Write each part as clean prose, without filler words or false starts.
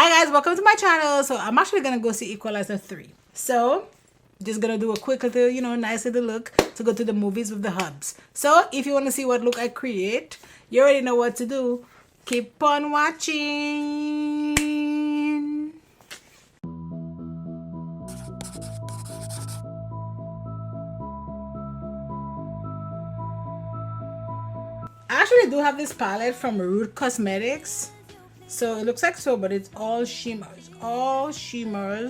Hi guys, welcome to my channel. So I'm actually gonna go see Equalizer 3. So just gonna do a quick little, nice little look to go to the movies with the hubs. So if you want to see what look I create, you already know what to do. Keep on watching. I actually do have this palette from Root Cosmetics. So it looks like so, but it's all shimmers,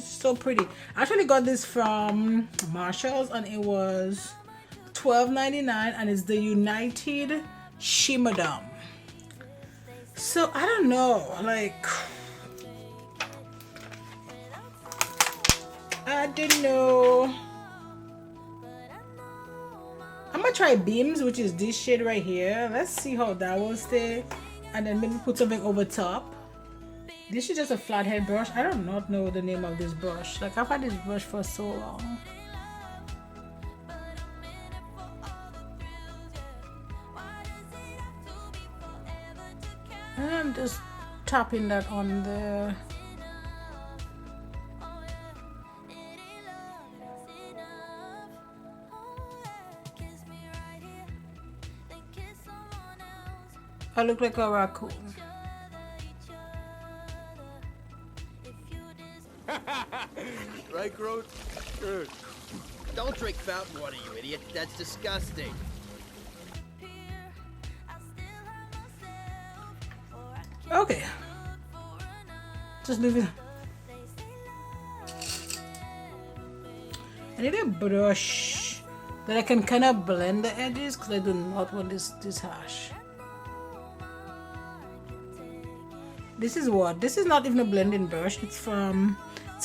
so pretty. I actually got this from Marshalls and it was $12.99 and it's the United Shimmerdom. So I don't know, like I don't know. I'm gonna try Beams, which is this shade right here. Let's see how that will stay, and then maybe put something over top. This is just a flathead brush. I do not know the name of this brush. Like, I've had this brush for so long. And I'm just tapping that on there. I look like a raccoon. Right, Groot? Good. Don't drink fountain water, you idiot. That's disgusting. Okay. Just leave it. I need a brush that I can kind of blend the edges because I do not want this harsh. This is what? This is not even a blending brush. It's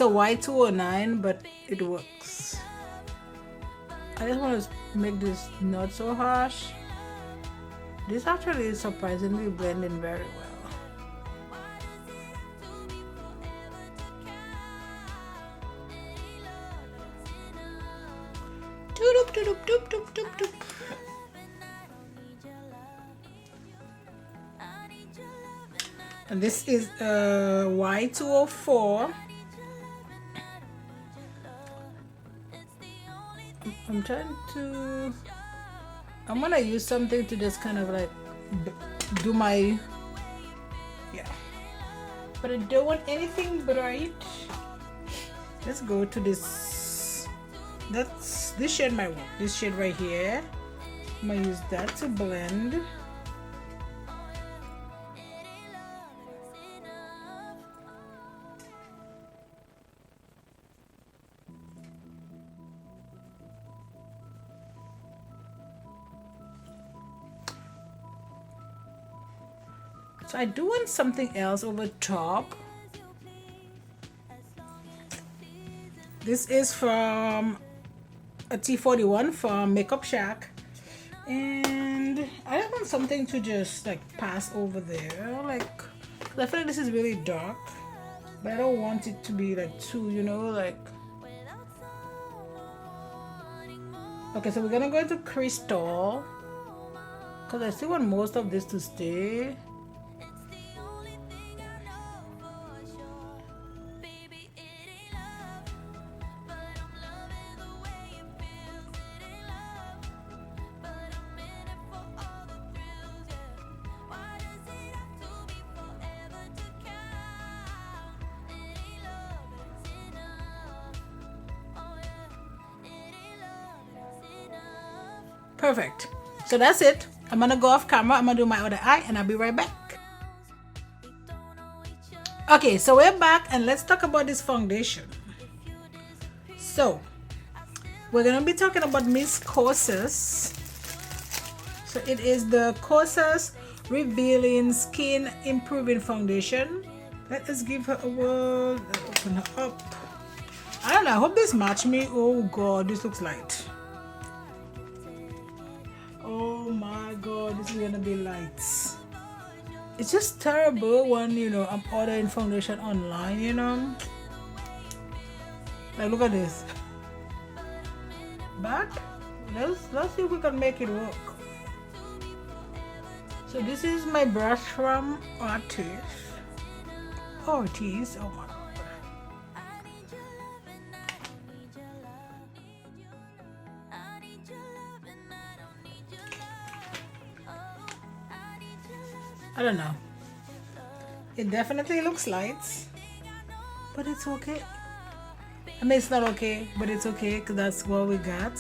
a Y209, but it works. I just want to make this not so harsh. This actually is surprisingly blending very well. And this is Y204. I'm gonna use something to just kind of like do my, yeah, but I don't want anything bright. Let's go to this. This shade might work. This shade right here, I'm gonna use that to blend. So I do want something else over top. This is from a T41 from Makeup Shack, and I just want something to just like pass over there. Like, I feel like this is really dark, but I don't want it to be like too, like. Okay, so we're gonna go into Crystal because I still want most of this to stay. Perfect. So that's it. I'm gonna go off camera. I'm gonna do my other eye and I'll be right back. Okay, so we're back and let's talk about this foundation. So we're gonna be talking about Miss Kosas. So it is the Kosas Revealing Skin Improving Foundation. Let us give her a whirl. Open her up. I don't know. I hope this match me. Oh god, this looks light. Oh my god, this is gonna be lights. It's just terrible when I'm ordering foundation online, like look at this. But let's see if we can make it work. So this is my brush from Artis. Artis. Oh my god. I don't know. It definitely looks light, but it's okay. I mean, it's not okay, but it's okay because that's what we got.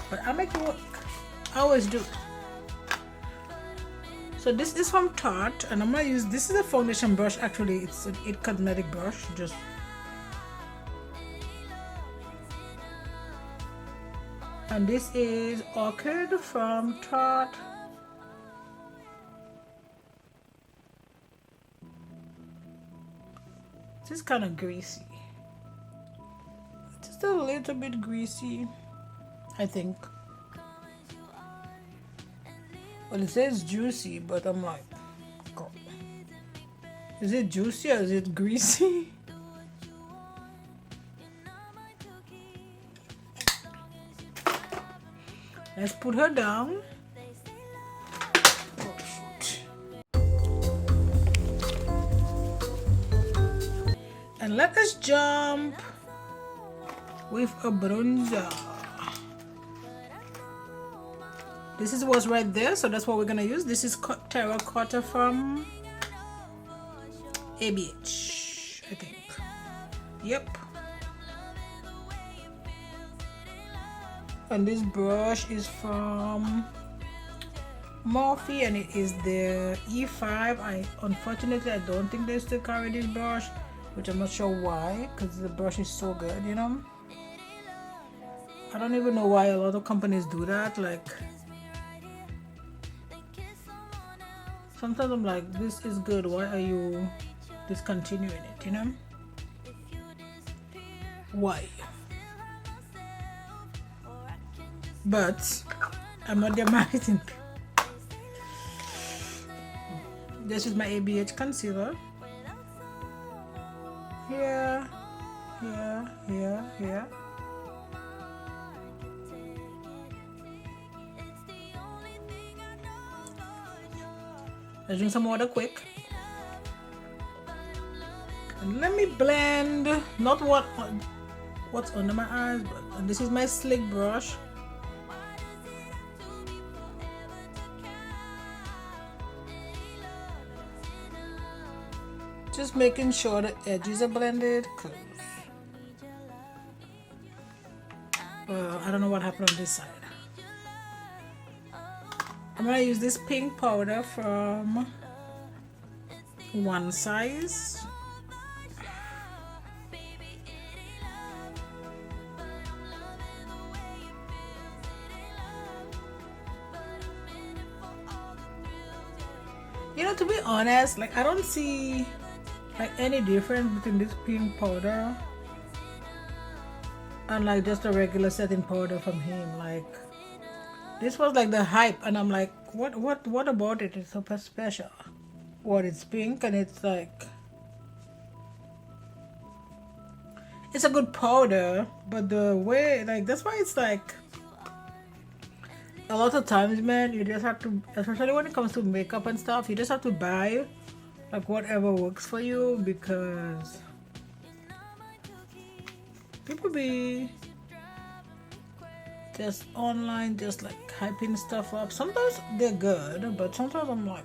But I make it work. I always do. So this is from Tarte, and I'm gonna use, this is a foundation brush. Actually, it's an It Cosmetic brush. Just and this is Orchid from Tarte. This is kind of greasy. Just a little bit greasy, I think. Well, it says juicy, but I'm like, God. Is it juicy or is it greasy? Let's put her down. Oh, shoot. And let us jump with a bronzer. This is what's right there, so that's what we're gonna use. This is terracotta from ABH, I think. Yep. And this brush is from Morphe, and it is the E5. Unfortunately, I don't think they still carry this brush, which I'm not sure why, because the brush is so good, you know. I don't even know why a lot of companies do that. Like, sometimes I'm like, this is good, why are you discontinuing it, you know? Why? But I'm not their marketing. This is my ABH concealer. Here, here, here, here. Let's drink some water quick. And let me blend, not what's under my eyes, but this is my slick brush. Just making sure the edges are blended, cause I don't know what happened on this side. I'm gonna use this pink powder from One Size. You know, to be honest, like I don't see like any difference between this pink powder and like just a regular setting powder from him. Like, this was like the hype, and I'm like, what about it is super special? What, it's pink and it's like, it's a good powder, but the way, like, that's why it's like, a lot of times, man, you just have to, especially when it comes to makeup and stuff, you just have to buy like whatever works for you, because people be just online just like hyping stuff up. Sometimes they're good, but sometimes I'm like,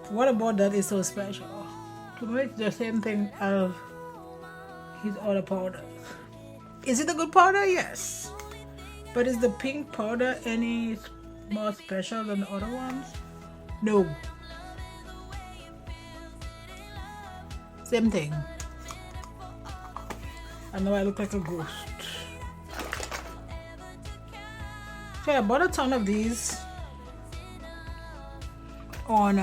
what about that is so special? To me, it's the same thing as his other powders. Is it a good powder? Yes. But is the pink powder any more special than the other ones? No. Same thing. I know I look like a ghost. So I bought a ton of these on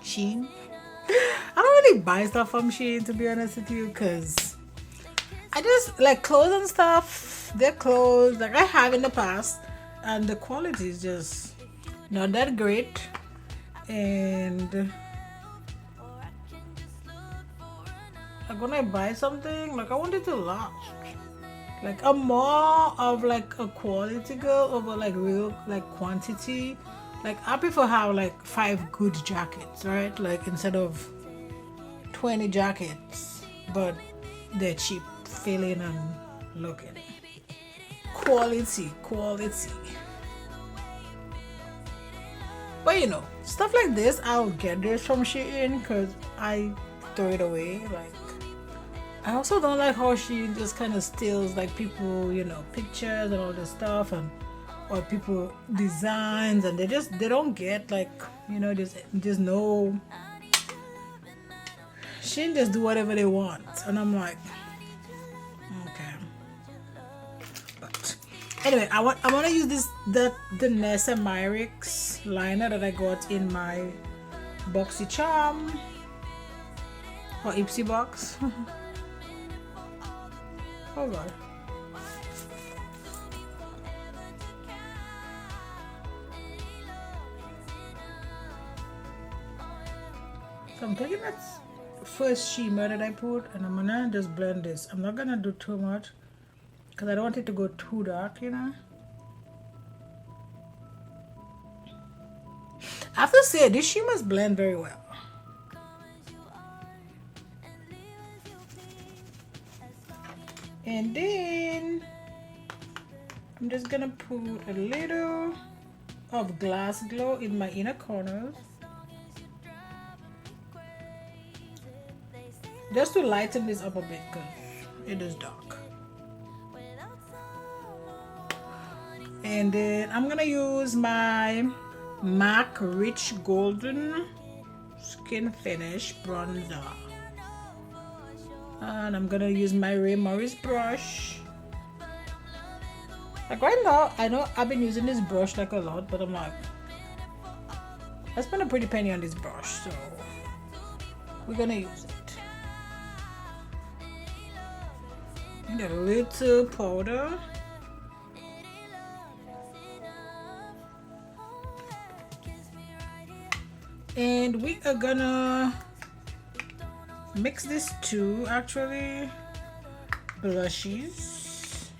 Shein. I don't really buy stuff from Shein, to be honest with you, because I just like clothes and stuff. They're clothes like I have in the past, and the quality is just not that great. And like when I buy something, like I want it to last. Like I'm more of like a quality girl over like real like quantity. Like I prefer have like 5 good jackets, right? Like instead of 20 jackets, but they're cheap, feeling and looking. Quality. But you know, stuff like this, I'll get this from Shein because I throw it away. Like, I also don't like how she just kind of steals like people, you know, pictures and all this stuff, and or people designs, and they don't get like, you know, there's no. Shein just do whatever they want, and I'm like, okay. But anyway, I want to use the Nessa Myrix liner that I got in my Boxy Charm or Ipsy box. Oh god. So I'm taking that first shimmer that I put, and I'm gonna just blend this. I'm not gonna do too much because I don't want it to go too dark, you know. I have to say, these shimmers blend very well. And then I'm just gonna put a little of Glass Glow in my inner corners, just to lighten this up a bit because it is dark. And then I'm gonna use my MAC Rich Golden Skin Finish Bronzer. And I'm gonna use my Ray Morris brush. Like right now, I know I've been using this brush like a lot, but I'm like, I spent a pretty penny on this brush, so we're gonna use it. And a little powder. And we are gonna mix this too, actually, blushes.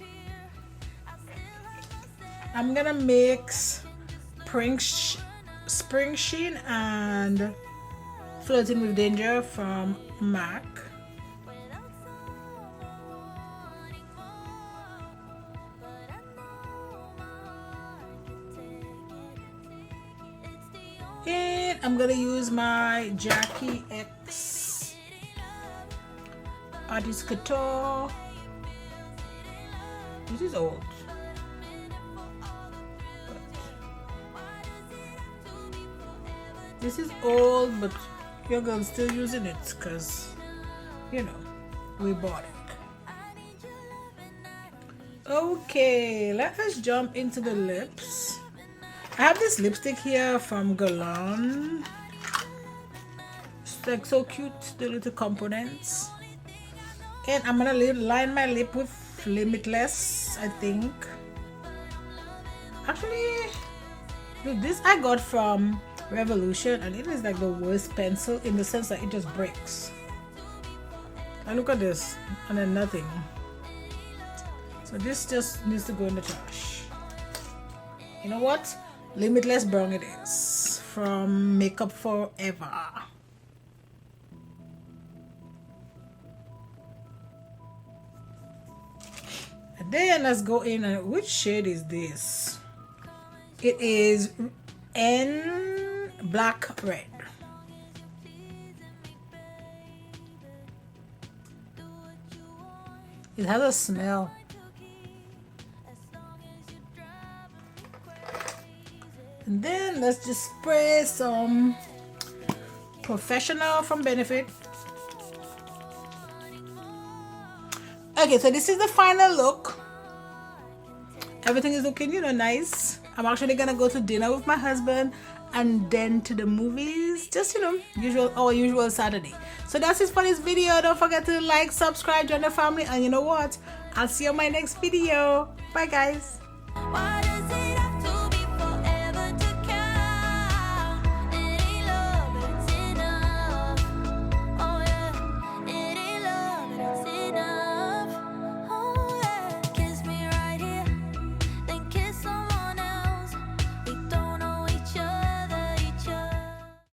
I'm gonna mix Spring Sheen and Flirting with Danger from MAC. And I'm gonna use my Jackie X Artis Couture. This is old. This is old, but your girl's still using it because, you know, we bought it. Okay, let us jump into the lips. I have this lipstick here from Galan. It's like so cute, the little components. And I'm gonna line my lip with Limitless, I think. Actually, dude, this I got from Revolution, and it is like the worst pencil in the sense that it just breaks. And look at this, and then nothing. So this just needs to go in the trash. You know what? Limitless Brown it is from Makeup Forever. And then let's go in, and which shade is this? It is N Black Red. It has a smell. And then let's just spray some Professional from Benefit. Okay, so this is the final look. Everything is looking, you know, nice. I'm actually gonna go to dinner with my husband and then to the movies. Just, you know, our usual Saturday. So that's it for this video. Don't forget to like, subscribe, join the family, and you know what? I'll see you in my next video. Bye, guys.